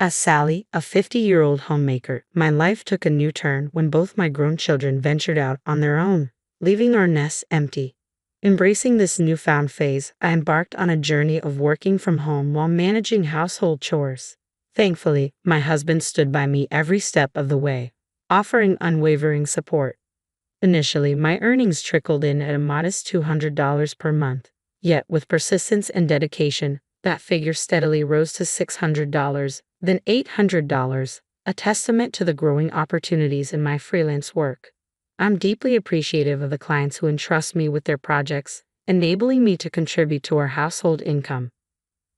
As Sally, a 50-year-old homemaker, my life took a new turn when both my grown children ventured out on their own, leaving our nest empty. Embracing this newfound phase, I embarked on a journey of working from home while managing household chores. Thankfully, my husband stood by me every step of the way, offering unwavering support. Initially, my earnings trickled in at a modest $200 per month. Yet, with persistence and dedication, that figure steadily rose to $600, then $800, a testament to the growing opportunities in my freelance work. I'm deeply appreciative of the clients who entrust me with their projects, enabling me to contribute to our household income.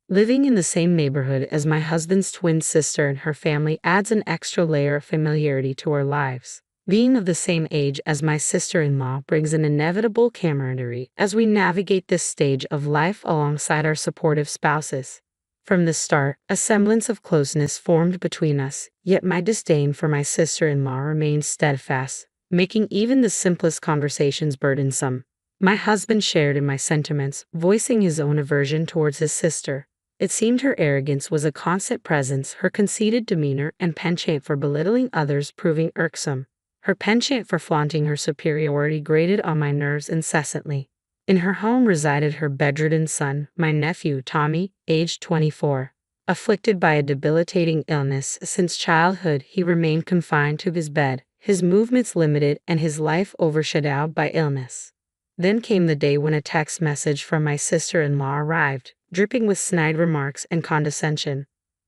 Living in the same neighborhood as my husband's twin sister and her family adds an extra layer of familiarity to our lives. Being of the same age as my sister-in-law brings an inevitable camaraderie as we navigate this stage of life alongside our supportive spouses. From the start, a semblance of closeness formed between us, yet my disdain for my sister-in-law remained steadfast, making even the simplest conversations burdensome. My husband shared in my sentiments, voicing his own aversion towards his sister. It seemed her arrogance was a constant presence, her conceited demeanor and penchant for belittling others proving irksome. Her penchant for flaunting her superiority grated on my nerves incessantly. In her home resided her bedridden son, my nephew Tommy, aged 24. Afflicted by a debilitating illness since childhood, he remained confined to his bed, his movements limited and his life overshadowed by illness. Then came the day when a text message from my sister-in-law arrived, dripping with snide remarks and condescension.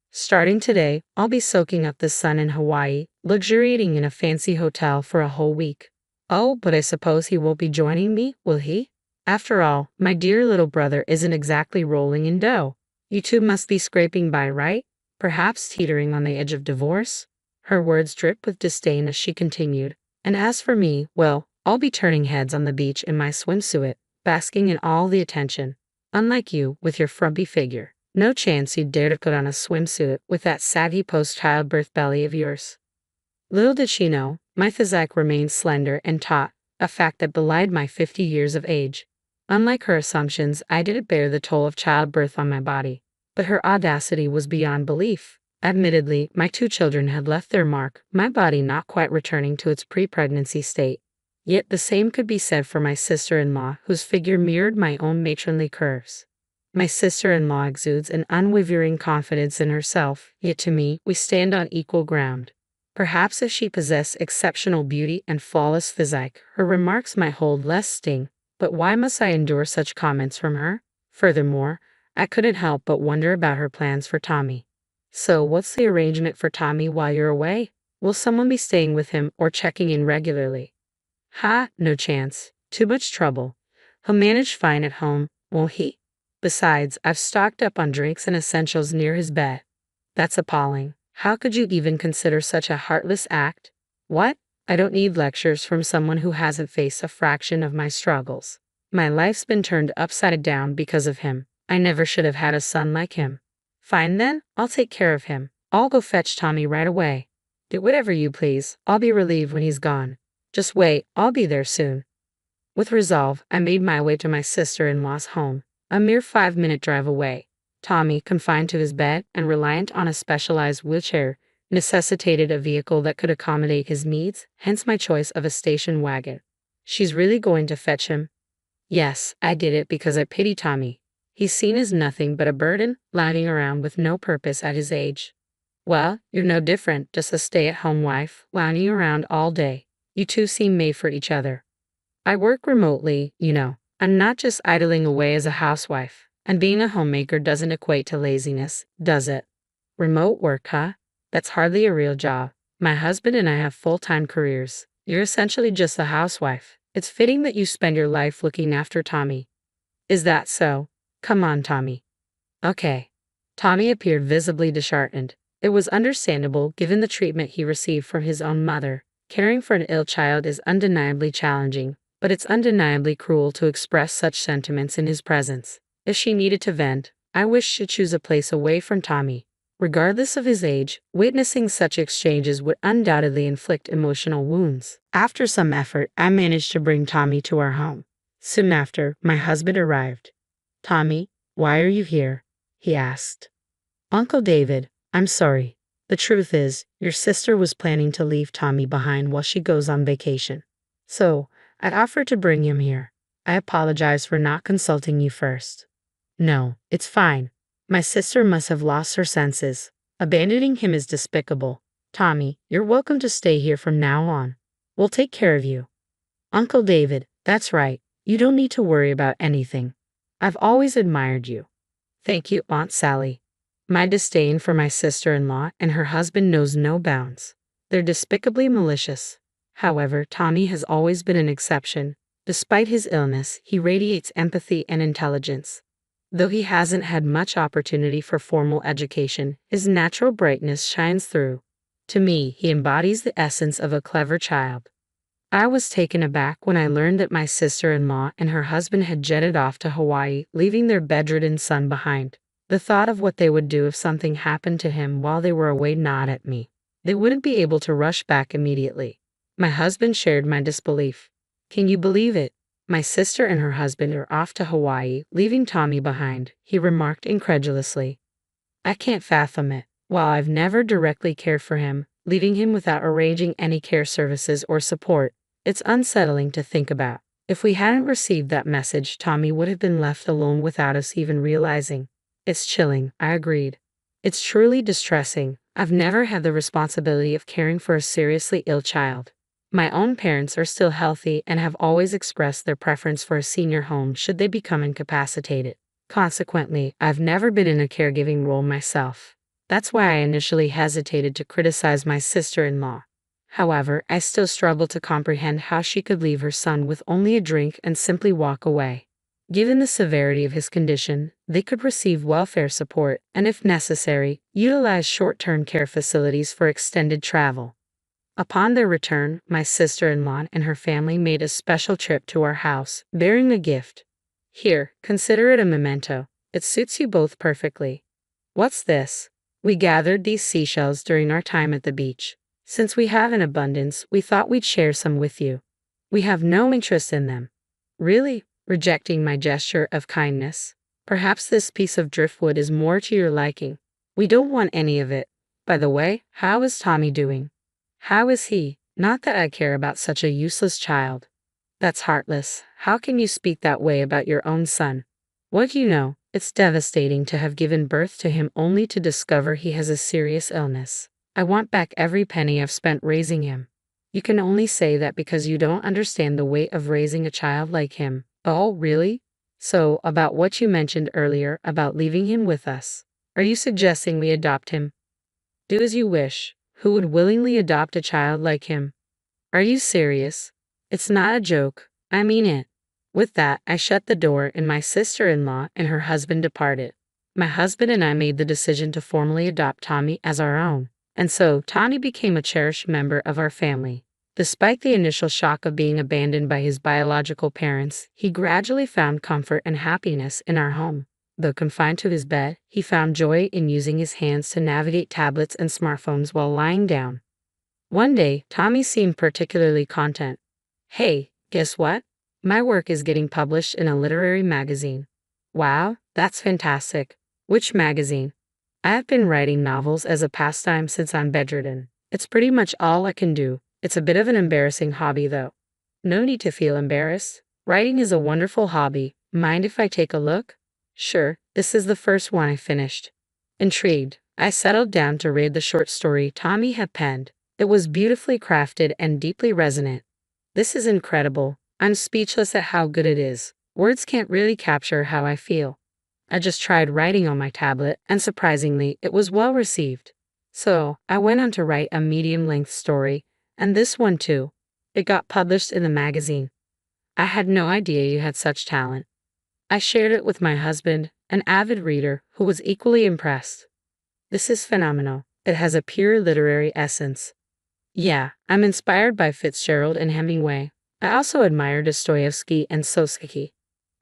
Starting today, I'll be soaking up the sun in Hawaii, luxuriating in a fancy hotel for a whole week. Oh, but I suppose he won't be joining me, will he? After all, my dear little brother isn't exactly rolling in dough. You two must be scraping by, right? Perhaps teetering on the edge of divorce? Her words dripped with disdain as she continued. And as for me, well, I'll be turning heads on the beach in my swimsuit, basking in all the attention. Unlike you, with your frumpy figure. No chance you'd dare to put on a swimsuit with that saggy post-childbirth belly of yours. Little did she know, my physique remained slender and taut, a fact that belied my 50 years of age. Unlike her assumptions, I didn't bear the toll of childbirth on my body. But her audacity was beyond belief. Admittedly, my 2 children had left their mark, my body not quite returning to its pre-pregnancy state. Yet the same could be said for my sister-in-law, whose figure mirrored my own matronly curves. My sister-in-law exudes an unwavering confidence in herself, yet to me, we stand on equal ground. Perhaps if she possessed exceptional beauty and flawless physique, her remarks might hold less sting, but why must I endure such comments from her? Furthermore, I couldn't help but wonder about her plans for Tommy. So, what's the arrangement for Tommy while you're away? Will someone be staying with him or checking in regularly? Ha, no chance. Too much trouble. He'll manage fine at home, won't he? Besides, I've stocked up on drinks and essentials near his bed. That's appalling. How could you even consider such a heartless act? What? I don't need lectures from someone who hasn't faced a fraction of my struggles. My life's been turned upside down because of him. I never should have had a son like him. Fine then, I'll take care of him. I'll go fetch Tommy right away. Do whatever you please. I'll be relieved when he's gone. Just wait, I'll be there soon. With resolve, I made my way to my sister-in-law's home, a mere 5-minute drive away. Tommy, confined to his bed and reliant on a specialized wheelchair, necessitated a vehicle that could accommodate his needs, hence my choice of a station wagon. She's really going to fetch him? Yes, I did it because I pity Tommy. He's seen as nothing but a burden, lounging around with no purpose at his age. Well, you're no different, just a stay-at-home wife, lounging around all day. You two seem made for each other. I work remotely, you know. I'm not just idling away as a housewife. And being a homemaker doesn't equate to laziness, does it? Remote work, huh? That's hardly a real job. My husband and I have full-time careers. You're essentially just a housewife. It's fitting that you spend your life looking after Tommy. Is that so? Come on, Tommy. Okay. Tommy appeared visibly disheartened. It was understandable given the treatment he received from his own mother. Caring for an ill child is undeniably challenging, but it's undeniably cruel to express such sentiments in his presence. If she needed to vent, I wished to choose a place away from Tommy. Regardless of his age, witnessing such exchanges would undoubtedly inflict emotional wounds. After some effort, I managed to bring Tommy to our home. Soon after, my husband arrived. Tommy, why are you here? He asked. Uncle David, I'm sorry. The truth is, your sister was planning to leave Tommy behind while she goes on vacation. So, I offered to bring him here. I apologize for not consulting you first. No, it's fine. My sister must have lost her senses. Abandoning him is despicable. Tommy, you're welcome to stay here from now on. We'll take care of you. Uncle David, that's right. You don't need to worry about anything. I've always admired you. Thank you, Aunt Sally. My disdain for my sister-in-law and her husband knows no bounds. They're despicably malicious. However, Tommy has always been an exception. Despite his illness, he radiates empathy and intelligence. Though he hasn't had much opportunity for formal education, his natural brightness shines through. To me, he embodies the essence of a clever child. I was taken aback when I learned that my sister-in-law and her husband had jetted off to Hawaii, leaving their bedridden son behind. The thought of what they would do if something happened to him while they were away gnawed at me. They wouldn't be able to rush back immediately. My husband shared my disbelief. Can you believe it? My sister and her husband are off to Hawaii, leaving Tommy behind, he remarked incredulously. I can't fathom it. While I've never directly cared for him, leaving him without arranging any care services or support, it's unsettling to think about. If we hadn't received that message, Tommy would have been left alone without us even realizing. It's chilling, I agreed. It's truly distressing. I've never had the responsibility of caring for a seriously ill child. My own parents are still healthy and have always expressed their preference for a senior home should they become incapacitated. Consequently, I've never been in a caregiving role myself. That's why I initially hesitated to criticize my sister-in-law. However, I still struggle to comprehend how she could leave her son with only a drink and simply walk away. Given the severity of his condition, they could receive welfare support and, if necessary, utilize short-term care facilities for extended travel. Upon their return, my sister-in-law and her family made a special trip to our house, bearing a gift. Here, consider it a memento. It suits you both perfectly. What's this? We gathered these seashells during our time at the beach. Since we have an abundance, we thought we'd share some with you. We have no interest in them. Really? Rejecting my gesture of kindness. Perhaps this piece of driftwood is more to your liking. We don't want any of it. By the way, how is Tommy doing? How is he? Not that I care about such a useless child. That's heartless. How can you speak that way about your own son? What do you know? It's devastating to have given birth to him only to discover he has a serious illness. I want back every penny I've spent raising him. You can only say that because you don't understand the weight of raising a child like him. Oh, really? So, about what you mentioned earlier about leaving him with us. Are you suggesting we adopt him? Do as you wish. Who would willingly adopt a child like him? Are you serious? It's not a joke. I mean it. With that, I shut the door and my sister-in-law and her husband departed. My husband and I made the decision to formally adopt Tommy as our own. And so, Tommy became a cherished member of our family. Despite the initial shock of being abandoned by his biological parents, he gradually found comfort and happiness in our home. Though confined to his bed, he found joy in using his hands to navigate tablets and smartphones while lying down. One day, Tommy seemed particularly content. Hey, guess what? My work is getting published in a literary magazine. Wow, that's fantastic. Which magazine? I have been writing novels as a pastime since I'm bedridden. It's pretty much all I can do. It's a bit of an embarrassing hobby, though. No need to feel embarrassed. Writing is a wonderful hobby. Mind if I take a look? Sure, this is the first one I finished. Intrigued, I settled down to read the short story Tommy had penned. It was beautifully crafted and deeply resonant. This is incredible. I'm speechless at how good it is. Words can't really capture how I feel. I just tried writing on my tablet, and surprisingly, it was well received. So, I went on to write a medium-length story, and this one too. It got published in the magazine. I had no idea you had such talent. I shared it with my husband, an avid reader, who was equally impressed. This is phenomenal. It has a pure literary essence. Yeah, I'm inspired by Fitzgerald and Hemingway. I also admire Dostoevsky and Soseki.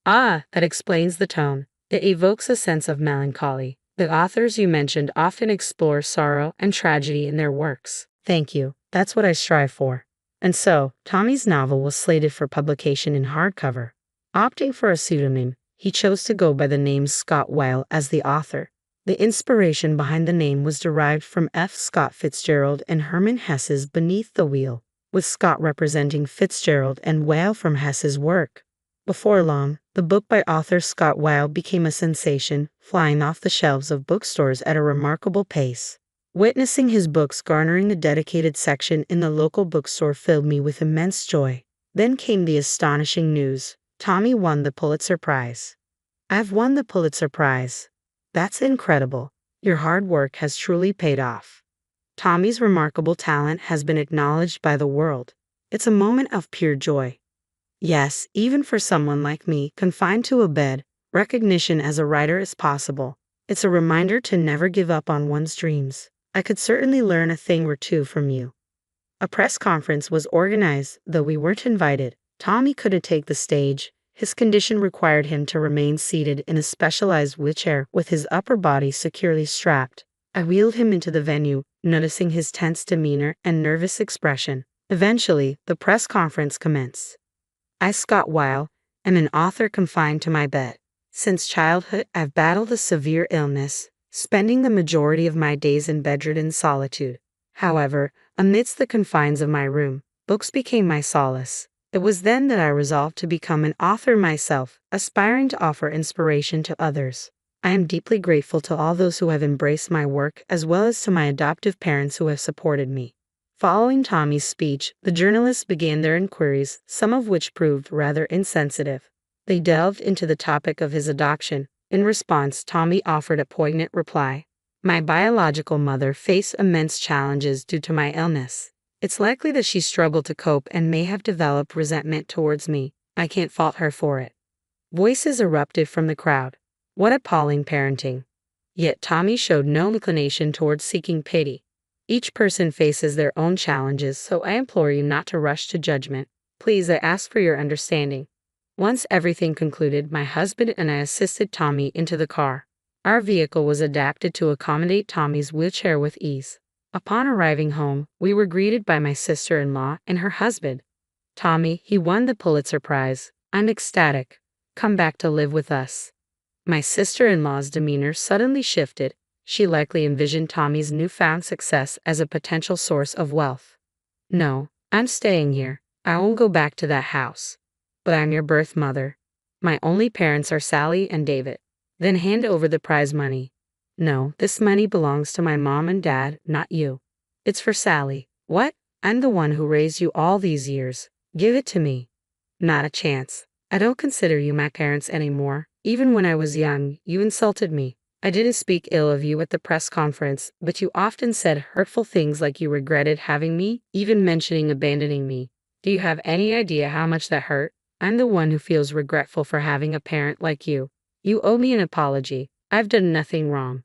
Ah, that explains the tone. It evokes a sense of melancholy. The authors you mentioned often explore sorrow and tragedy in their works. Thank you. That's what I strive for. And so, Tommy's novel was slated for publication in hardcover. Opting for a pseudonym, he chose to go by the name Scott Weil as the author. The inspiration behind the name was derived from F. Scott Fitzgerald and Herman Hesse's Beneath the Wheel, with Scott representing Fitzgerald and Weil from Hesse's work. Before long, the book by author Scott Weil became a sensation, flying off the shelves of bookstores at a remarkable pace. Witnessing his books garnering a dedicated section in the local bookstore filled me with immense joy. Then came the astonishing news. Tommy won the Pulitzer Prize. I've won the Pulitzer Prize. That's incredible. Your hard work has truly paid off. Tommy's remarkable talent has been acknowledged by the world. It's a moment of pure joy. Yes, even for someone like me, confined to a bed, recognition as a writer is possible. It's a reminder to never give up on one's dreams. I could certainly learn a thing or two from you. A press conference was organized, though we weren't invited. Tommy couldn't take the stage. His condition required him to remain seated in a specialized wheelchair with his upper body securely strapped. I wheeled him into the venue, noticing his tense demeanor and nervous expression. Eventually, the press conference commenced. I, Scott Weil, am an author confined to my bed. Since childhood, I've battled a severe illness, spending the majority of my days in bedridden solitude. However, amidst the confines of my room, books became my solace. It was then that I resolved to become an author myself, aspiring to offer inspiration to others. I am deeply grateful to all those who have embraced my work, as well as to my adoptive parents who have supported me. Following Tommy's speech, the journalists began their inquiries, some of which proved rather insensitive. They delved into the topic of his adoption. In response, Tommy offered a poignant reply. My biological mother faced immense challenges due to my illness. It's likely that she struggled to cope and may have developed resentment towards me. I can't fault her for it. Voices erupted from the crowd. What appalling parenting. Yet Tommy showed no inclination towards seeking pity. Each person faces their own challenges, so I implore you not to rush to judgment. Please, I ask for your understanding. Once everything concluded, my husband and I assisted Tommy into the car. Our vehicle was adapted to accommodate Tommy's wheelchair with ease. Upon arriving home, we were greeted by my sister-in-law and her husband. Tommy, he won the Pulitzer Prize. I'm ecstatic. Come back to live with us. My sister-in-law's demeanor suddenly shifted. She likely envisioned Tommy's newfound success as a potential source of wealth. No, I'm staying here. I won't go back to that house. But I'm your birth mother. My only parents are Sally and David. Then hand over the prize money. No, this money belongs to my mom and dad, not you. It's for Sally. What? I'm the one who raised you all these years. Give it to me. Not a chance. I don't consider you my parents anymore. Even when I was young, you insulted me. I didn't speak ill of you at the press conference, but you often said hurtful things like you regretted having me, even mentioning abandoning me. Do you have any idea how much that hurt? I'm the one who feels regretful for having a parent like you. You owe me an apology. I've done nothing wrong.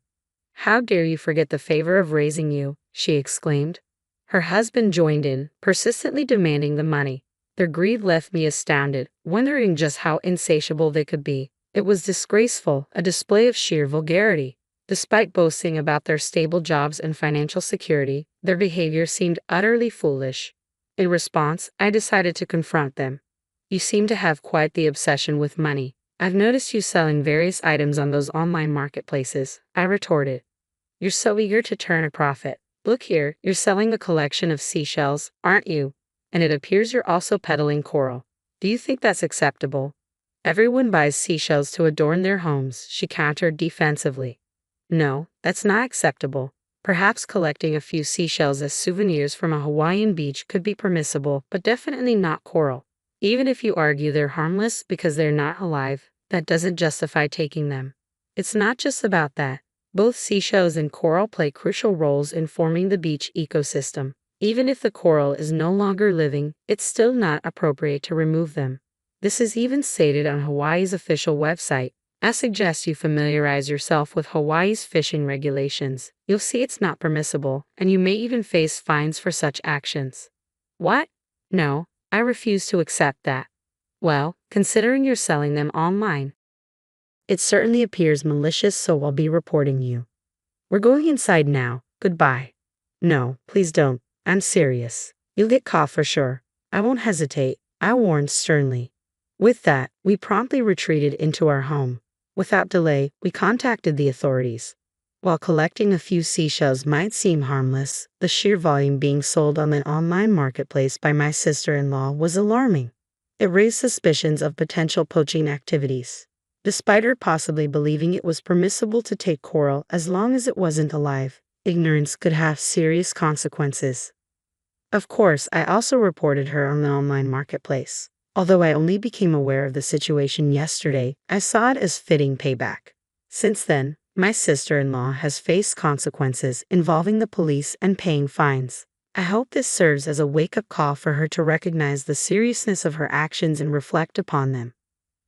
How dare you forget the favor of raising you, she exclaimed. Her husband joined in, persistently demanding the money. Their greed left me astounded, wondering just how insatiable they could be. It was disgraceful, a display of sheer vulgarity. Despite boasting about their stable jobs and financial security, their behavior seemed utterly foolish. In response, I decided to confront them. You seem to have quite the obsession with money. I've noticed you selling various items on those online marketplaces, I retorted. You're so eager to turn a profit. Look here, you're selling a collection of seashells, aren't you? And it appears you're also peddling coral. Do you think that's acceptable? Everyone buys seashells to adorn their homes, she countered defensively. No, that's not acceptable. Perhaps collecting a few seashells as souvenirs from a Hawaiian beach could be permissible, but definitely not coral. Even if you argue they're harmless because they're not alive, that doesn't justify taking them. It's not just about that. Both seashells and coral play crucial roles in forming the beach ecosystem. Even if the coral is no longer living, it's still not appropriate to remove them. This is even stated on Hawaii's official website. I suggest you familiarize yourself with Hawaii's fishing regulations. You'll see it's not permissible, and you may even face fines for such actions. What? No, I refuse to accept that. Well, considering you're selling them online, it certainly appears malicious, so I'll be reporting you. We're going inside now. Goodbye. No, please don't. I'm serious. You'll get caught for sure. I won't hesitate, I warned sternly. With that, we promptly retreated into our home. Without delay, we contacted the authorities. While collecting a few seashells might seem harmless, the sheer volume being sold on an online marketplace by my sister-in-law was alarming. It raised suspicions of potential poaching activities. Despite her possibly believing it was permissible to take coral as long as it wasn't alive, ignorance could have serious consequences. Of course, I also reported her on the online marketplace. Although I only became aware of the situation yesterday, I saw it as fitting payback. Since then, my sister-in-law has faced consequences involving the police and paying fines. I hope this serves as a wake-up call for her to recognize the seriousness of her actions and reflect upon them.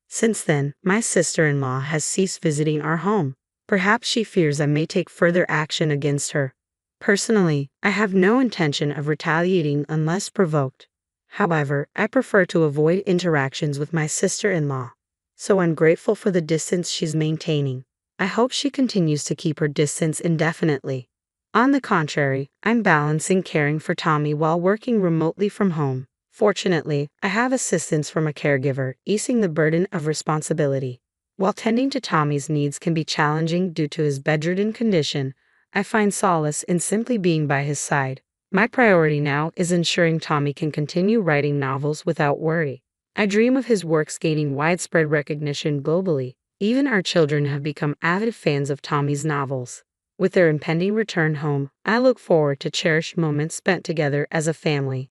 Since then, my sister-in-law has ceased visiting our home. Perhaps she fears I may take further action against her. Personally, I have no intention of retaliating unless provoked. However, I prefer to avoid interactions with my sister-in-law. So I'm grateful for the distance she's maintaining. I hope she continues to keep her distance indefinitely. On the contrary, I'm balancing caring for Tommy while working remotely from home. Fortunately, I have assistance from a caregiver, easing the burden of responsibility. While tending to Tommy's needs can be challenging due to his bedridden condition, I find solace in simply being by his side. My priority now is ensuring Tommy can continue writing novels without worry. I dream of his works gaining widespread recognition globally. Even our children have become avid fans of Tommy's novels. With their impending return home, I look forward to cherished moments spent together as a family.